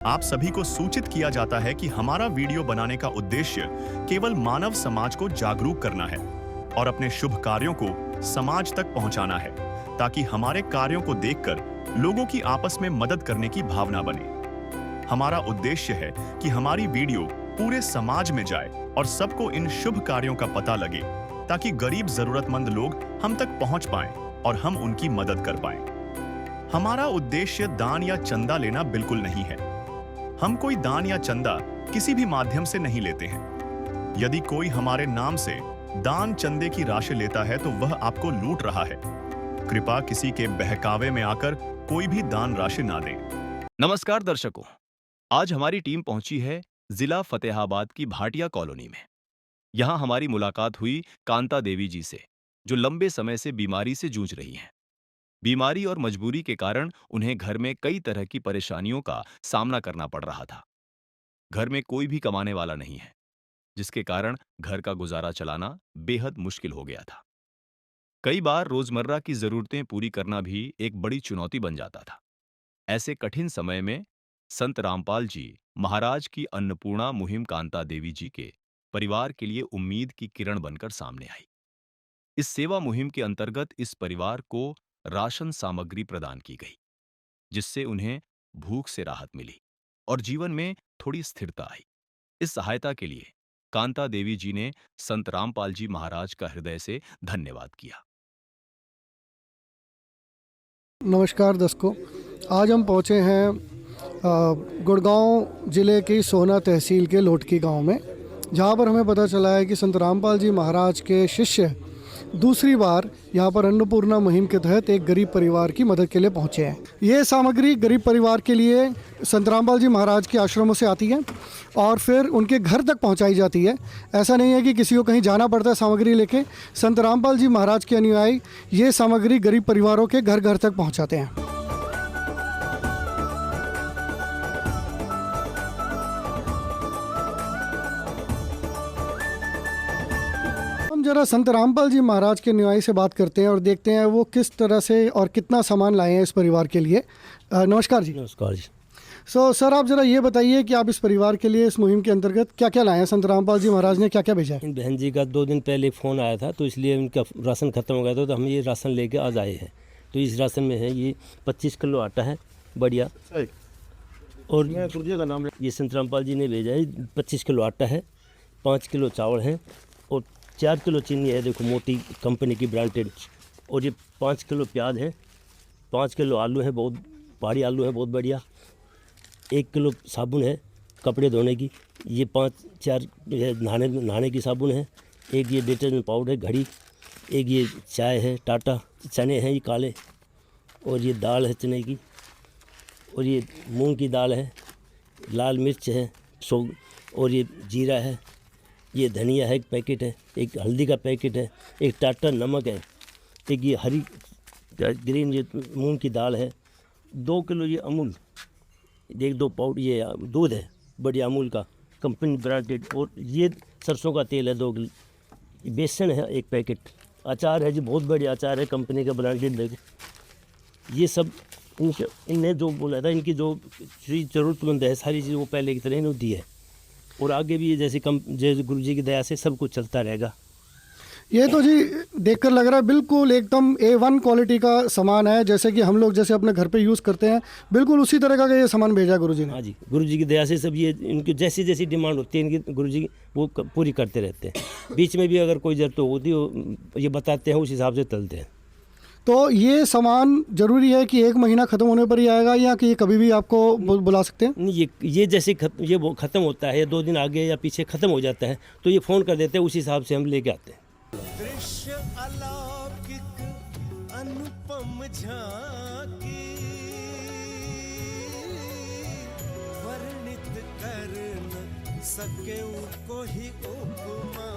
आप सभी को सूचित किया जाता है कि हमारा वीडियो बनाने का उद्देश्य केवल मानव समाज को जागरूक करना है और अपने शुभ कार्यों को समाज तक पहुंचाना है, ताकि हमारे कार्यों को देखकर लोगों की आपस में मदद करने की भावना बने। हमारा उद्देश्य है कि हमारी वीडियो पूरे समाज में जाए और सबको इन शुभ कार्यों का पता लगे, ताकि गरीब जरूरतमंद लोग हम तक पहुंच पाएं और हम उनकी मदद कर पाएं। हमारा उद्देश्य दान या चंदा लेना बिल्कुल नहीं है। हम कोई दान या चंदा किसी भी माध्यम से नहीं लेते हैं। यदि कोई हमारे नाम से दान चंदे की राशि लेता है तो वह आपको लूट रहा है। कृपया किसी के बहकावे में आकर कोई भी दान राशि ना दें। नमस्कार दर्शकों, आज हमारी टीम पहुंची है जिला फतेहाबाद की भाटिया कॉलोनी में। यहां हमारी मुलाकात हुई कांता देवी जी से, जो लंबे समय से बीमारी से जूझ रही हैं। बीमारी और मजबूरी के कारण उन्हें घर में कई तरह की परेशानियों का सामना करना पड़ रहा था। घर में कोई भी कमाने वाला नहीं है, जिसके कारण घर का गुजारा चलाना बेहद मुश्किल हो गया था। कई बार रोजमर्रा की जरूरतें पूरी करना भी एक बड़ी चुनौती बन जाता था। ऐसे कठिन समय में संत रामपाल जी महाराज की अन्नपूर्णा मुहिम कांता देवी जी के परिवार के लिए उम्मीद की किरण बनकर सामने आई। इस सेवा मुहिम के अंतर्गत इस परिवार को राशन सामग्री प्रदान की गई, जिससे उन्हें भूख से राहत मिली और जीवन में थोड़ी स्थिरता आई। इस सहायता के लिए कांता देवी जी ने संत रामपाल जी महाराज का हृदय से धन्यवाद किया। नमस्कार दर्शकों, आज हम पहुँचे हैं गुड़गांव ज़िले की सोहना तहसील के लोटकी गांव में, जहां पर हमें पता चला है कि संत रामपाल जी महाराज के शिष्य दूसरी बार यहां पर अन्नपूर्णा मुहिम के तहत एक गरीब परिवार की मदद के लिए पहुंचे हैं। ये सामग्री गरीब परिवार के लिए संत रामपाल जी महाराज के आश्रमों से आती है और फिर उनके घर तक पहुंचाई जाती है। ऐसा नहीं है कि किसी को कहीं जाना पड़ता है सामग्री लेके। संत रामपाल जी महाराज के अनुयायी ये सामग्री गरीब परिवारों के घर घर तक पहुंचाते हैं। हम जरा संत रामपाल जी महाराज के अनुयायी से बात करते हैं और देखते हैं वो किस तरह से और कितना सामान लाए हैं इस परिवार के लिए। नमस्कार जी। नमस्कार जी। सर आप जरा ये बताइए कि आप इस परिवार के लिए इस मुहिम के अंतर्गत क्या क्या लाए हैं? संत रामपाल जी महाराज ने क्या क्या भेजा है? बहन जी का 2 दिन पहले फ़ोन आया था, तो इसलिए उनका राशन ख़त्म हो गया था, तो हम ये राशन लेके आज आए हैं। तो इस राशन में है ये 25 किलो आटा है बढ़िया, और का नाम ये संत रामपाल जी ने भेजा है। 25 किलो आटा है, 5 किलो चावल है और 4 किलो चीनी है, देखो मोटी कंपनी की ब्रांडेड। और ये 5 किलो प्याज है, 5 किलो आलू है, बहुत भारी आलू है, बहुत बढ़िया। 1 किलो साबुन है कपड़े धोने की, ये 5-4 नहाने की साबुन है। एक ये डिटर्जेंट पाउडर है घड़ी, एक ये चाय है टाटा, चने हैं ये काले, और ये दाल है चने की, और ये मूंग की दाल है, लाल मिर्च है और ये जीरा है, ये धनिया है, एक पैकेट है, एक हल्दी का पैकेट है, एक टाटा नमक है, एक ये हरी ग्रीन ये मूंग की दाल है, 2 किलो ये अमूल, 1-2 पाउडर ये दूध है बढ़िया अमूल का कंपनी ब्रांडेड, और ये सरसों का तेल है 2 किलो, बेसन है 1 पैकेट, अचार है जी बहुत बढ़िया अचार है कंपनी का ब्रांडेड। ये सब इनने जो बोला था, इनकी जो चीज़ ज़रूरतमंद है सारी चीज़ वो पहले की तरह इन्होंने दी है, और आगे भी जैसे गुरु जी की दया से सब कुछ चलता रहेगा। ये तो जी देखकर लग रहा है बिल्कुल एकदम A1 क्वालिटी का सामान है, जैसे कि हम लोग जैसे अपने घर पे यूज़ करते हैं, बिल्कुल उसी तरह का ये सामान भेजा गुरु जी ने। हाँ जी, गुरु जी की दया से सब ये इनकी जैसी जैसी डिमांड होती है इनकी गुरु जी वो पूरी करते रहते हैं। बीच में भी अगर कोई ज़रूरत होती है ये बताते हैं, उस हिसाब से चलते हैं। तो ये सामान ज़रूरी है कि 1 महीना ख़त्म होने पर ही आएगा, या कि कभी भी आपको बुला सकते हैं? नहीं, ये जैसे ये ख़त्म होता है, 2 दिन आगे या पीछे ख़त्म हो जाता है, तो ये फ़ोन कर देते हैं, उस हिसाब से हम लेके आते हैं। दृश्य अलौकिक अनुपम झांकी वर्णित कर न सके कोई उपमा।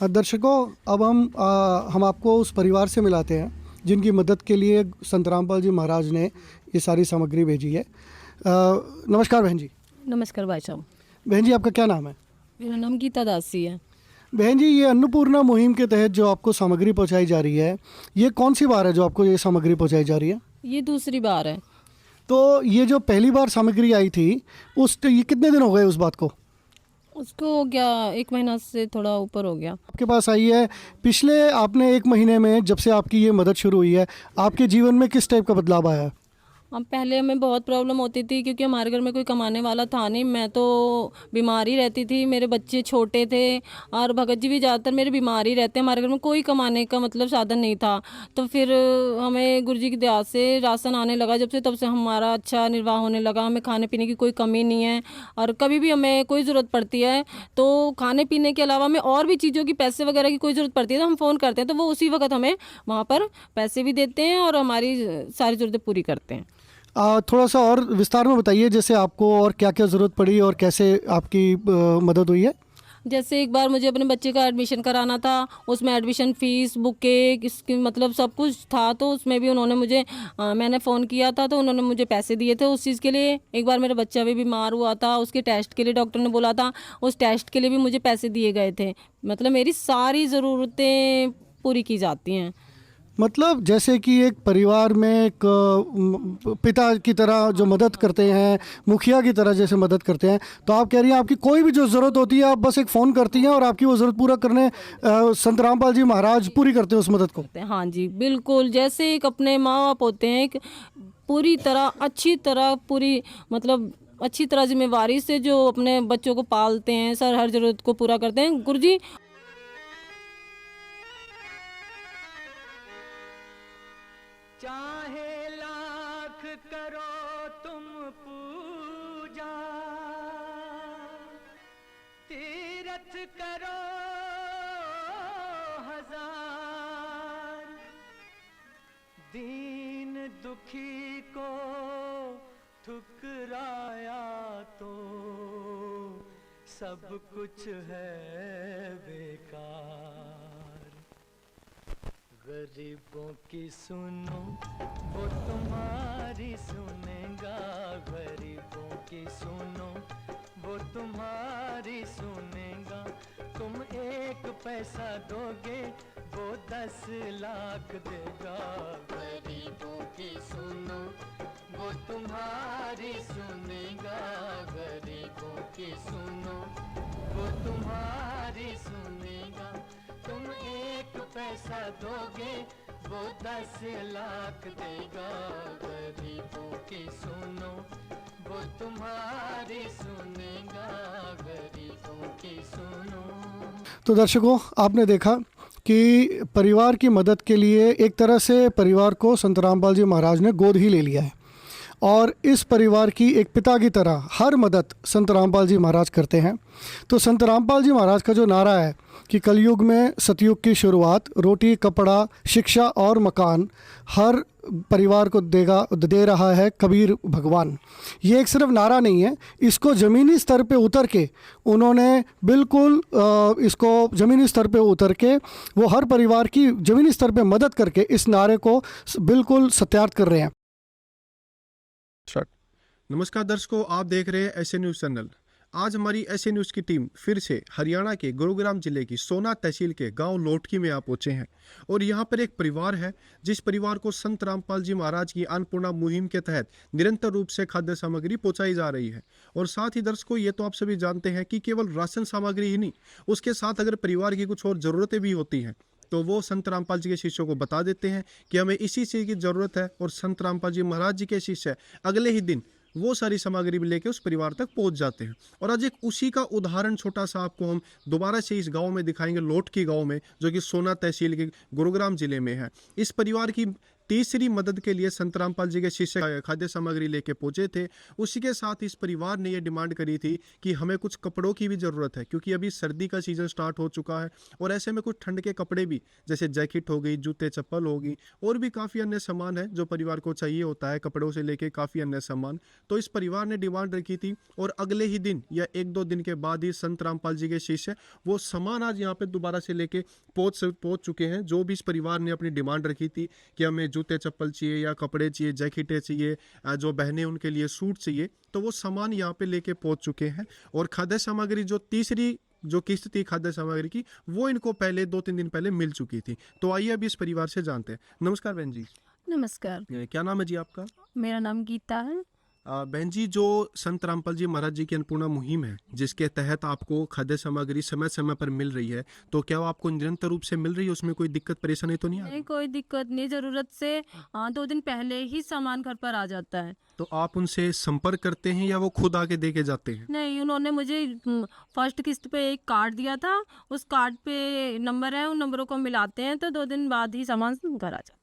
दर्शकों, अब हम आपको उस परिवार से मिलाते हैं जिनकी मदद के लिए संत रामपाल जी महाराज ने ये सारी सामग्री भेजी है। नमस्कार बहन जी। नमस्कार भाई साहब। बहन जी आपका क्या नाम है? मेरा नाम गीता दासी है। बहन जी, ये अन्नपूर्णा मुहिम के तहत जो आपको सामग्री पहुंचाई जा रही है, ये कौन सी बार है जो आपको ये सामग्री पहुंचाई जा रही है? ये दूसरी बार है। तो ये जो पहली बार सामग्री आई थी ये कितने दिन हो गए उस बात को? उसको हो गया 1 महीना से थोड़ा ऊपर हो गया। आपके पास आई है। पिछले आपने 1 महीने में जब से आपकी ये मदद शुरू हुई है, आपके जीवन में किस टाइप का बदलाव आया है? अब पहले हमें बहुत प्रॉब्लम होती थी क्योंकि हमारे घर में कोई कमाने वाला था नहीं। मैं तो बीमार ही रहती थी, मेरे बच्चे छोटे थे और भगत जी भी ज़्यादातर मेरे बीमार ही रहते हैं। हमारे घर में कोई कमाने का मतलब साधन नहीं था। तो फिर हमें गुरु जी की दया से राशन आने लगा जब से, तब से हमारा अच्छा निर्वाह होने लगा। हमें खाने पीने की कोई कमी नहीं है और कभी भी हमें कोई ज़रूरत पड़ती है तो खाने पीने के अलावा हमें और भी चीज़ों की पैसे वगैरह की कोई ज़रूरत पड़ती है तो हम फ़ोन करते हैं, तो वो उसी वक्त हमें वहाँ पर पैसे भी देते हैं और हमारी सारी ज़रूरतें पूरी करते हैं। थोड़ा सा और विस्तार में बताइए, जैसे आपको और क्या क्या ज़रूरत पड़ी और कैसे आपकी मदद हुई है? जैसे एक बार मुझे अपने बच्चे का एडमिशन कराना था, उसमें एडमिशन फ़ीस, बुके, इसकी मतलब सब कुछ था, तो उसमें भी उन्होंने मुझे मैंने फ़ोन किया था तो उन्होंने मुझे पैसे दिए थे उस चीज़ के लिए। एक बार मेरा बच्चा भी बीमार हुआ था, उसके टेस्ट के लिए डॉक्टर ने बोला था, उस टेस्ट के लिए भी मुझे पैसे दिए गए थे। मतलब मेरी सारी ज़रूरतें पूरी की जाती हैं। मतलब जैसे कि एक परिवार में एक पिता की तरह जो मदद करते हैं, मुखिया की तरह जैसे मदद करते हैं, तो आप कह रही हैं आपकी कोई भी जो ज़रूरत होती है आप बस एक फ़ोन करती हैं और आपकी वो ज़रूरत पूरा करने संत रामपाल जी महाराज पूरी करते हैं उस मदद को? हाँ जी बिल्कुल, जैसे एक अपने माँ बाप होते हैं, एक पूरी तरह अच्छी तरह पूरी मतलब अच्छी तरह जिम्मेवारी से जो अपने बच्चों को पालते हैं, सर हर ज़रूरत को पूरा करते हैं। गुरुजी चाहे लाख करो तुम पूजा, तीरथ करो हजार, दीन दुखी को ठुकराया तो सब कुछ है बेकार। गरीबों की सुनो वो तुम्हारी सुनेगा, गरीबों की सुनो वो तुम्हारी सुनेगा। तुम 1 पैसा दोगे वो 10 लाख देगा। गरीबों की सुनो वो तुम्हारी सुनेगा, गरीबों की सुनो वो तुम्हारी सुनेगा। तुम 1 पैसा दोगे वो 10 लाख देगा। गरीबों की सुनो वो तुम्हारी सुनेगा, गरीबों की सुनो। तो दर्शकों, आपने देखा कि परिवार की मदद के लिए एक तरह से परिवार को संत रामपाल जी महाराज ने गोद ही ले लिया है और इस परिवार की एक पिता की तरह हर मदद संत रामपाल जी महाराज करते हैं। तो संत रामपाल जी महाराज का जो नारा है कि कलयुग में सतयुग की शुरुआत, रोटी कपड़ा शिक्षा और मकान हर परिवार को दे रहा है कबीर भगवान। ये एक सिर्फ नारा नहीं है, इसको ज़मीनी स्तर पे उतर के उन्होंने बिल्कुल इसको ज़मीनी स्तर पे उतर के वो हर परिवार की ज़मीनी स्तर पे मदद करके इस नारे को बिल्कुल सत्यार्थ कर रहे हैं। नमस्कार दर्शकों, आप देख रहे हैं एसए न्यूज़ चैनल। आज हमारी एसए न्यूज़ की टीम फिर से हरियाणा के गुरुग्राम जिले की सोना तहसील के गांव लोटकी में आ पहुंचे हैं और यहां पर एक परिवार है जिस परिवार को संत रामपाल जी महाराज की अन्नपूर्णा मुहिम के तहत निरंतर रूप से खाद्य सामग्री पहुंचाई जा रही है। और साथ ही दर्शकों, ये तो आप सभी जानते हैं कि केवल राशन सामग्री ही नहीं, उसके साथ अगर परिवार की कुछ और ज़रूरतें भी होती हैं तो वो संत रामपाल जी के शिष्यों को बता देते हैं कि हमें इसी चीज़ की ज़रूरत है और संत रामपाल जी महाराज जी के शिष्य अगले ही दिन वो सारी सामग्री भी लेके उस परिवार तक पहुंच जाते हैं। और आज एक उसी का उदाहरण छोटा सा आपको हम दोबारा से इस गांव में दिखाएंगे, लोटकी गांव में, जो कि सोना तहसील के गुरुग्राम जिले में है। इस परिवार की तीसरी मदद के लिए संत रामपाल जी के शिष्य खाद्य सामग्री लेके पहुंचे थे। उसी के साथ इस परिवार ने ये डिमांड करी थी कि हमें कुछ कपड़ों की भी ज़रूरत है, क्योंकि अभी सर्दी का सीज़न स्टार्ट हो चुका है और ऐसे में कुछ ठंड के कपड़े भी, जैसे जैकेट हो गई, जूते चप्पल होगी और भी काफ़ी अन्य सामान है जो परिवार को चाहिए होता है, कपड़ों से लेके काफ़ी अन्य सामान। तो इस परिवार ने डिमांड रखी थी और अगले ही दिन या 1-2 दिन के बाद ही संत रामपाल जी के शिष्य वो सामान आज यहाँ पे दोबारा से लेके पहुँच चुके हैं। जो भी इस परिवार ने अपनी डिमांड रखी थी कि हमें जूते चप्पल चाहिए या कपड़े चाहिए, जैकेटें चाहिए, जो बहनें उनके लिए सूट चाहिए, तो वो सामान यहाँ पे लेके पहुंच चुके हैं। और खाद्य सामग्री जो तीसरी जो किस्त थी खाद्य सामग्री की, वो इनको पहले 2-3 दिन पहले मिल चुकी थी। तो आइए अभी इस परिवार से जानते हैं। नमस्कार बहन जी। नमस्कार, क्या नाम है जी आपका? मेरा नाम गीता है। बहन जी, जो संत रामपाल जी महाराज जी की अन्नपूर्णा मुहिम है, जिसके तहत आपको खाद्य सामग्री समय समय पर मिल रही है, तो क्या वो आपको निरंतर रूप से मिल रही है? उसमें कोई दिक्कत परेशानी तो नहीं आ रही? नहीं, कोई दिक्कत नहीं, ज़रूरत से 2 दिन पहले ही सामान घर पर आ जाता है। तो आप उनसे संपर्क करते हैं या वो खुद आके दे के जाते हैं? नहीं, उन्होंने मुझे फर्स्ट किस्त पे एक कार्ड दिया था, उस कार्ड पे नंबर है, उन नंबरों को मिलाते हैं तो 2 दिन बाद ही सामान घर आ जाता है।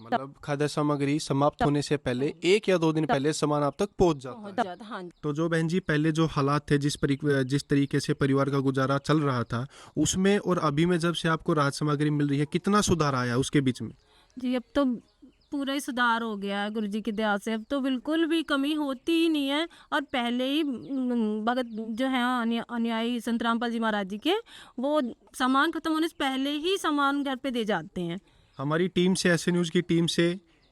मतलब खाद्य सामग्री समाप्त होने से पहले 1 या 2 दिन पहले सामान आप तक पहुंच जाता है। पहुंच जाता, हाँ जी। तो जो बहन जी पहले जो हालात थे, जिस तरीके से परिवार का गुजारा चल रहा था, उसमें और अभी में जब से आपको राहत सामग्री मिल रही है, कितना सुधार आया उसके बीच में? जी, अब तो पूरा ही सुधार हो गया है गुरुजी की दया से। अब तो बिल्कुल भी कमी होती ही नहीं है। और पहले ही भगत जो है अनुयायी संत रामपाल जी महाराज जी के, वो सामान खत्म होने से पहले ही सामान घर पे दे जाते हैं। हमारी टीम से, ऐसे न्यूज़ की टीम से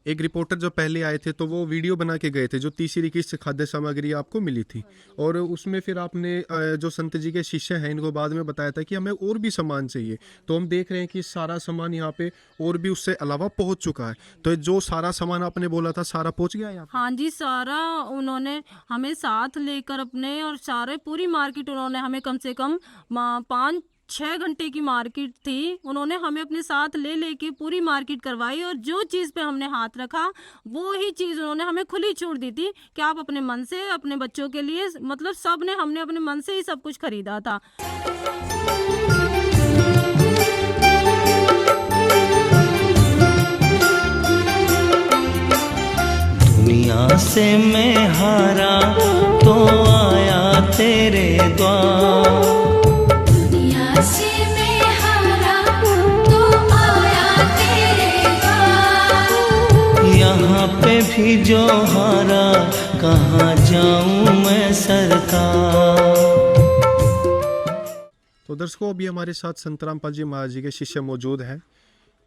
एक रिपोर्टर जो पहले आए थे, तो वो वीडियो बना के गए थे जो तीसरी किस्त खाद्य सामग्री आपको मिली थी, और उसमें फिर आपने जो संत जी के शिष्य हैं इनको बाद में बताया था कि हमें और भी सामान चाहिए। तो हम देख रहे हैं कि सारा सामान यहाँ पे और भी उससे अलावा पहुँच चुका है। तो जो सारा सामान आपने बोला था सारा पहुँच गया यहाँ? हाँ जी, सारा उन्होंने हमें साथ लेकर अपने, और सारे पूरी मार्केट उन्होंने हमें कम से कम 5-6 घंटे की मार्केट थी, उन्होंने हमें अपने साथ ले लेके पूरी मार्केट करवाई। और जो चीज़ पे हमने हाथ रखा वो ही चीज़ उन्होंने हमें खुली छूट दी थी कि आप अपने मन से, अपने बच्चों के लिए, मतलब सब ने, हमने अपने मन से ही सब कुछ खरीदा था। दुनिया से मैं हारा तो आया तेरे द्वार, दुनिया से मैं हारा तो आया तेरे द्वार, यहाँ पे भी जो हारा कहाँ जाऊँ मैं सरकार। तो दर्शकों, अभी हमारे साथ संत रामपाल जी महाराज जी के शिष्य मौजूद हैं,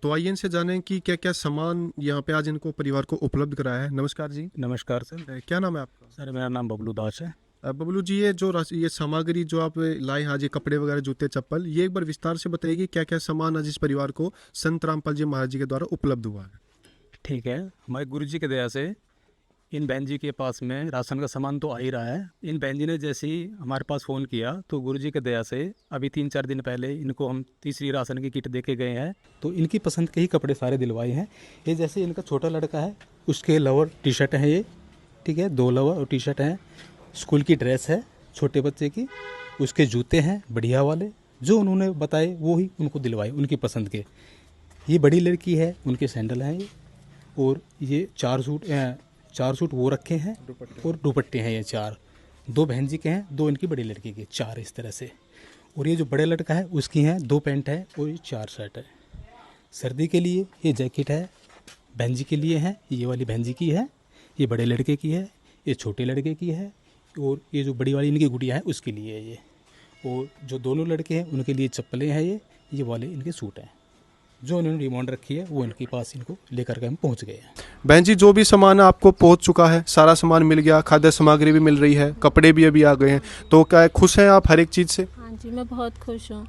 तो आइए इनसे जानें कि क्या क्या सामान यहाँ पे आज इनको परिवार को उपलब्ध कराया है। नमस्कार जी। नमस्कार सर। क्या नाम है आपका? सर मेरा नाम बबलू दास है। बबलू जी, ये सामग्री जो आप लाए हैं आज, ये कपड़े वगैरह, जूते, चप्पल, ये एक बार विस्तार से बताइए क्या क्या सामान आज इस परिवार को संत रामपाल जी महाराज जी के द्वारा उपलब्ध हुआ है। ठीक है, हमारे गुरुजी की दया से इन बहन जी के पास में राशन का सामान तो आ ही रहा है। इन बहन जी ने जैसे ही हमारे पास फ़ोन किया तो गुरुजी की दया से अभी 3-4 दिन पहले इनको हम तीसरी राशन की किट दे के गए हैं। तो इनकी पसंद के ही कपड़े सारे दिलवाए हैं। ये जैसे इनका छोटा लड़का है, उसके लोअर टी शर्ट हैं ये, ठीक है, 2 लोअर और टी शर्ट हैं। स्कूल की ड्रेस है छोटे बच्चे की, उसके जूते हैं बढ़िया वाले, जो उन्होंने बताए वो ही उनको दिलवाए उनकी पसंद के। ये बड़ी लड़की है, उनके सैंडल हैं ये, और ये 4 सूट वो रखे हैं, और दुपट्टे हैं ये 4, 2 बहन जी के हैं, 2 इनकी बड़ी लड़की के, 4 इस तरह से। और ये जो बड़े लड़का है उसकी हैं 2 पैंट है और ये 4 शर्ट है। सर्दी के लिए ये जैकेट है, बहन जी के लिए है, ये वाली बहन जी की है, ये बड़े लड़के की है, ये छोटे लड़के की है, और ये जो बड़ी वाली इनकी गुड़िया है उसके लिए है ये। और जो दोनों लड़के हैं उनके लिए चप्पलें हैं ये वाले इनके सूट हैं। जो उन्होंने डिमांड रखी है वो इनके पास इनको लेकर के हम पहुंच गए हैं। बहन जी, जो भी सामान आपको पहुंच चुका है, सारा सामान मिल गया, खाद्य सामग्री भी मिल रही है, कपड़े भी अभी आ गए हैं, तो क्या खुश हैं आप हर एक चीज़ से? हाँ जी, मैं बहुत खुश हूँ।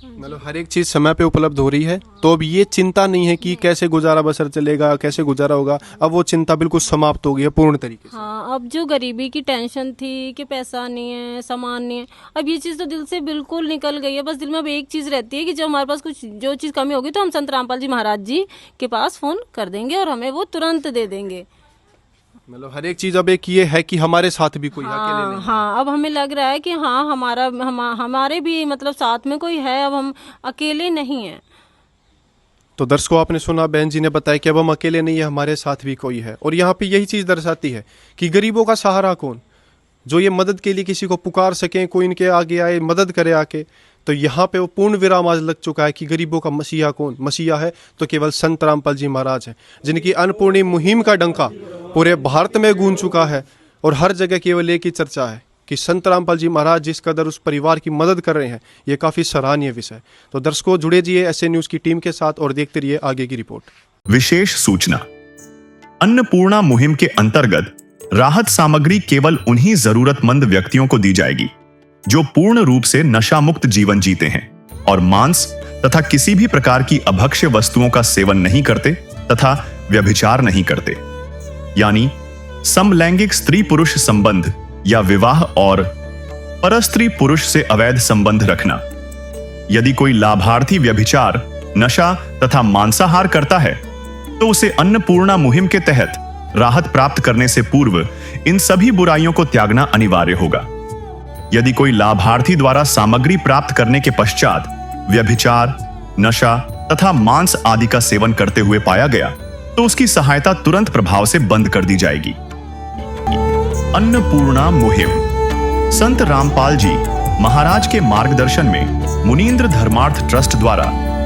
मतलब हर एक चीज़ समय पे उपलब्ध हो रही है, तो अब ये चिंता नहीं है कि कैसे गुजारा बसर चलेगा, कैसे गुजारा होगा, अब वो चिंता बिल्कुल समाप्त हो गई है पूर्ण तरीके से। हाँ, अब जो गरीबी की टेंशन थी कि पैसा नहीं है, सामान नहीं है, अब ये चीज़ तो दिल से बिल्कुल निकल गई है। बस दिल में अब एक चीज़ रहती है कि जब हमारे पास कुछ जो चीज़ कमी होगी तो हम संत रामपाल जी महाराज जी के पास फ़ोन कर देंगे और हमें वो तुरंत दे देंगे। मतलब हर एक चीज़ अब एक ये है कि हमारे साथ भी कोई है, अकेले हाँ नहीं। हाँ, अब हमें लग रहा है कि हाँ हमारे भी मतलब साथ में कोई है, अब हम अकेले नहीं हैं। तो दर्शकों, आपने सुना, बहन जी ने बताया कि अब हम अकेले नहीं है, हमारे साथ भी कोई है। और यहाँ पे यही चीज़ दर्शाती है कि गरीबों का सहारा कौन, जो ये मदद के लिए किसी को पुकार सकें, कोई इनके आगे आए, मदद करे आके। तो यहाँ पे वो पूर्ण विराम आज लग चुका है कि गरीबों का मसीहा कौन? मसीहा है तो केवल संत रामपाल जी महाराज हैं, जिनकी अन्नपूर्णी मुहिम का डंका पूरे भारत में गूंज चुका है। और हर जगह केवल एक ही चर्चा है कि संत रामपाल जी महाराज जिस कदर उस परिवार की मदद कर रहे हैं, ये काफ़ी सराहनीय विषय। तो दर्शकों, जुड़े रहिए ऐसे न्यूज़ की टीम के साथ और देखते रहिए आगे की रिपोर्ट। विशेष सूचना, अन्नपूर्णा मुहिम के अंतर्गत राहत सामग्री केवल उन्हीं जरूरतमंद व्यक्तियों को दी जाएगी जो पूर्ण रूप से नशा मुक्त जीवन जीते हैं और मांस तथा किसी भी प्रकार की अभक्ष्य वस्तुओं का सेवन नहीं करते तथा व्यभिचार नहीं करते, यानी समलैंगिक स्त्री पुरुष संबंध या विवाह और परस्त्री पुरुष से अवैध संबंध रखना। यदि कोई लाभार्थी व्यभिचार, नशा तथा मांसाहार करता है तो उसे अन्नपूर्णा मुहिम के तहत राहत प्राप्त करने से पूर्व इन सभी बुराइयों को त्यागना अनिवार्य होगा। यदि कोई लाभार्थी द्वारा सामग्री प्राप्त करने के पश्चात व्यभिचार, नशा तथा मांस आदि का सेवन करते हुए पाया गया तो उसकी सहायता तुरंत प्रभाव से बंद कर दी जाएगी। अन्नपूर्णा मुहिम। संत रामपाल जी महाराज के मार्गदर्शन में मुनींद्र धर्मार्थ ट्रस्ट द्वारा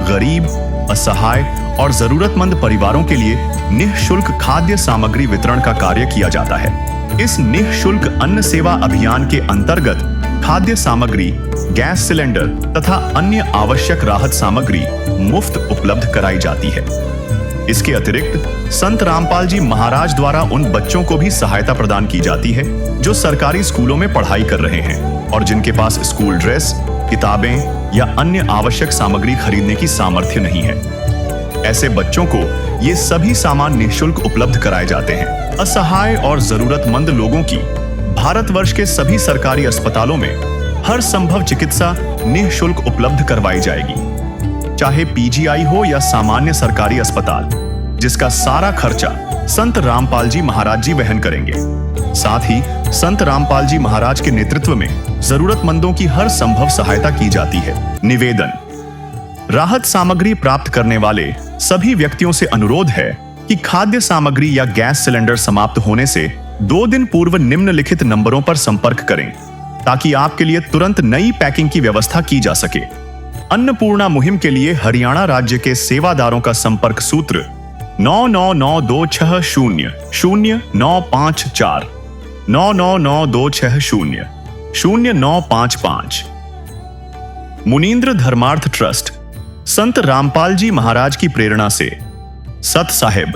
गरीब, असहाय और जरूरतमंद परिवारों के लिए निःशुल्क खाद्य सामग्री वितरण का कार्य किया जाता है। इस निःशुल्क अन्न सेवा अभियान के अंतर्गत खाद्य सामग्री, गैस सिलेंडर तथा अन्य आवश्यक राहत सामग्री मुफ्त उपलब्ध कराई जाती है। इसके अतिरिक्त संत रामपाल जी महाराज द्वारा उन बच्चों को भी सहायता प्रदान की जाती है जो सरकारी स्कूलों में पढ़ाई कर रहे हैं और जिनके पास स्कूल ड्रेस, किताबें या अन्य आवश्यक सामग्री खरीदने की सामर्थ्य नहीं है। ऐसे बच्चों को ये सभी सामान निःशुल्क उपलब्ध कराए जाते हैं। असहाय और जरूरतमंद लोगों की भारतवर्ष के सभी सरकारी अस्पतालों में हर संभव चिकित्सा निःशुल्क उपलब्ध करवाई जाएगी, चाहे पीजीआई हो या सामान्य सरकारी अस्पताल, जिसका सारा खर्चा संत रामपाल जी महाराज जी वहन करेंगे। साथ ही संत रामपाल जी महाराज के नेतृत्व में जरूरतमंदों की हर संभव सहायता की जाती है। निवेदन। राहत सामग्री प्राप्त करने वाले सभी व्यक्तियों से अनुरोध है कि खाद्य सामग्री या गैस सिलेंडर समाप्त होने से 2 दिन पूर्व निम्नलिखित नंबरों पर संपर्क करें ताकि आपके लिए तुरंत नई पैकिंग की व्यवस्था की जा सके। अन्नपूर्णा मुहिम के लिए हरियाणा राज्य के सेवादारों का संपर्क सूत्र 9992600954 9992600955। मुनींद्र धर्मार्थ ट्रस्ट संत रामपाल जी महाराज की प्रेरणा से सत साहिब